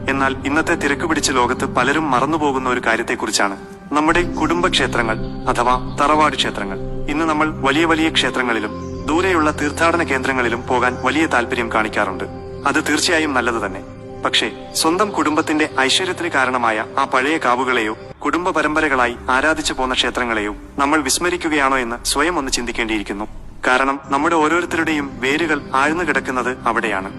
എന്നാൽ ഇന്നത്തെ തിരക്ക് പിടിച്ച ലോകത്ത് പലരും മറന്നുപോകുന്ന ഒരു കാര്യത്തെക്കുറിച്ചാണ്. നമ്മുടെ കുടുംബക്ഷേത്രങ്ങൾ അഥവാ തറവാട് ക്ഷേത്രങ്ങൾ. ഇന്ന് നമ്മൾ വലിയ വലിയ ക്ഷേത്രങ്ങളിലും ദൂരെയുള്ള തീർത്ഥാടന കേന്ദ്രങ്ങളിലും പോകാൻ വലിയ താല്പര്യം കാണിക്കാറുണ്ട്. അത് തീർച്ചയായും നല്ലത് തന്നെ. പക്ഷേ സ്വന്തം കുടുംബത്തിന്റെ ഐശ്വര്യത്തിന് കാരണമായ ആ പഴയ കാവുകളെയോ കുടുംബ പരമ്പരകളായി ആരാധിച്ചു പോന്ന ക്ഷേത്രങ്ങളെയോ നമ്മൾ വിസ്മരിക്കുകയാണോ എന്ന് സ്വയം ഒന്ന് ചിന്തിക്കേണ്ടിയിരിക്കുന്നു. കാരണം നമ്മുടെ ഓരോരുത്തരുടെയും വേരുകൾ ആഴ്ന്നു കിടക്കുന്നത് അവിടെയാണ്.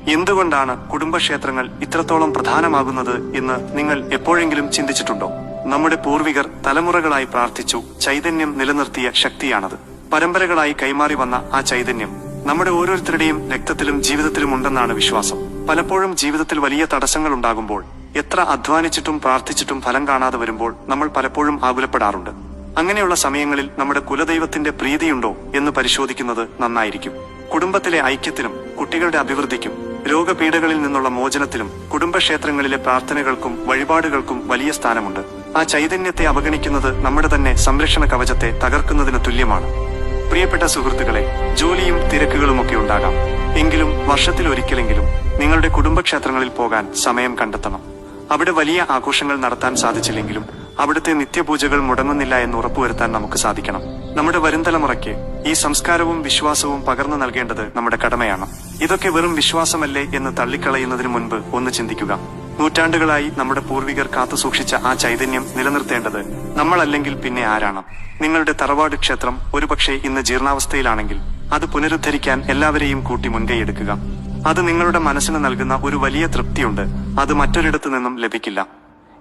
എന്തുകൊണ്ടാണ് കുടുംബക്ഷേത്രങ്ങൾ ഇത്രത്തോളം പ്രധാനമാകുന്നത് എന്ന് നിങ്ങൾ എപ്പോഴെങ്കിലും ചിന്തിച്ചിട്ടുണ്ടോ? നമ്മുടെ പൂർവികർ തലമുറകളായി പ്രാർത്ഥിച്ചു ചൈതന്യം നിലനിർത്തിയ ശക്തിയാണത്. പരമ്പരകളായി കൈമാറി വന്ന ആ ചൈതന്യം നമ്മുടെ ഓരോരുത്തരുടെയും രക്തത്തിലും ജീവിതത്തിലും ഉണ്ടെന്നാണ് വിശ്വാസം. പലപ്പോഴും ജീവിതത്തിൽ വലിയ തടസ്സങ്ങൾ ഉണ്ടാകുമ്പോൾ, എത്ര അധ്വാനിച്ചിട്ടും പ്രാർത്ഥിച്ചിട്ടും ഫലം കാണാതെ വരുമ്പോൾ നമ്മൾ പലപ്പോഴും ആകുലപ്പെടാറുണ്ട്. അങ്ങനെയുള്ള സമയങ്ങളിൽ നമ്മുടെ കുലദൈവത്തിന്റെ പ്രീതിയുണ്ടോ എന്ന് പരിശോധിക്കുന്നത് നന്നായിരിക്കും. കുടുംബത്തിലെ ഐക്യത്തിനും കുട്ടികളുടെ അഭിവൃദ്ധിക്കും രോഗപീഠകളിൽ നിന്നുള്ള മോചനത്തിലും കുടുംബക്ഷേത്രങ്ങളിലെ പ്രാർത്ഥനകൾക്കും വഴിപാടുകൾക്കും വലിയ സ്ഥാനമുണ്ട്. ആ ചൈതന്യത്തെ അവഗണിക്കുന്നത് നമ്മുടെ തന്നെ സംരക്ഷണ കവചത്തെ തകർക്കുന്നതിന് തുല്യമാണ്. പ്രിയപ്പെട്ട സുഹൃത്തുക്കളെ, ജോലിയും തിരക്കുകളുമൊക്കെ ഉണ്ടാകാം. എങ്കിലും വർഷത്തിലൊരിക്കലെങ്കിലും നിങ്ങളുടെ കുടുംബക്ഷേത്രങ്ങളിൽ പോകാൻ സമയം കണ്ടെത്തണം. അവിടെ വലിയ ആഘോഷങ്ങൾ നടത്താൻ സാധിച്ചില്ലെങ്കിലും അവിടുത്തെ നിത്യപൂജകൾ മുടങ്ങുന്നില്ല എന്ന് ഉറപ്പുവരുത്താൻ നമുക്ക് സാധിക്കണം. നമ്മുടെ വരും തലമുറയ്ക്ക് ഈ സംസ്കാരവും വിശ്വാസവും പകർന്നു നൽകേണ്ടത് നമ്മുടെ കടമയാണ്. ഇതൊക്കെ വെറും വിശ്വാസമല്ലേ എന്ന് തള്ളിക്കളയുന്നതിന് മുൻപ് ഒന്ന് ചിന്തിക്കുക. നൂറ്റാണ്ടുകളായി നമ്മുടെ പൂർവികർ കാത്തുസൂക്ഷിച്ച ആ ചൈതന്യം നിലനിർത്തേണ്ടത് നമ്മളല്ലെങ്കിൽ പിന്നെ ആരാണ്? നിങ്ങളുടെ തറവാട് ക്ഷേത്രം ഒരുപക്ഷെ ഇന്ന് ജീർണാവസ്ഥയിലാണെങ്കിൽ അത് പുനരുദ്ധരിക്കാൻ എല്ലാവരെയും കൂട്ടി മുൻകൈയെടുക്കുക. അത് നിങ്ങളുടെ മനസ്സിന് നൽകുന്ന ഒരു വലിയ തൃപ്തിയുണ്ട്. അത് മറ്റൊരിടത്തു നിന്നും ലഭിക്കില്ല.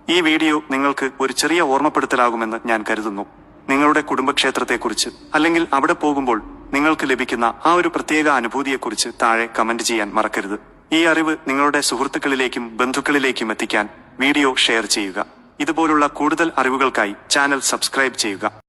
ഈ വീഡിയോ നിങ്ങൾക്ക് ഒരു ചെറിയ ഓർമ്മപ്പെടുത്തലാകുമെന്ന് ഞാൻ കരുതുന്നു. നിങ്ങളുടെ കുടുംബക്ഷേത്രത്തെക്കുറിച്ച് അല്ലെങ്കിൽ അവിടെ പോകുമ്പോൾ നിങ്ങൾക്ക് ലഭിക്കുന്ന ആ ഒരു പ്രത്യേക അനുഭൂതിയെക്കുറിച്ച് താഴെ കമന്റ് ചെയ്യാൻ മറക്കരുത്. ഈ അറിവ് നിങ്ങളുടെ സുഹൃത്തുക്കളിലേക്കും ബന്ധുക്കളിലേക്കും എത്തിക്കാൻ വീഡിയോ ഷെയർ ചെയ്യുക. ഇതുപോലുള്ള കൂടുതൽ അറിവുകൾക്കായി ചാനൽ സബ്സ്ക്രൈബ് ചെയ്യുക.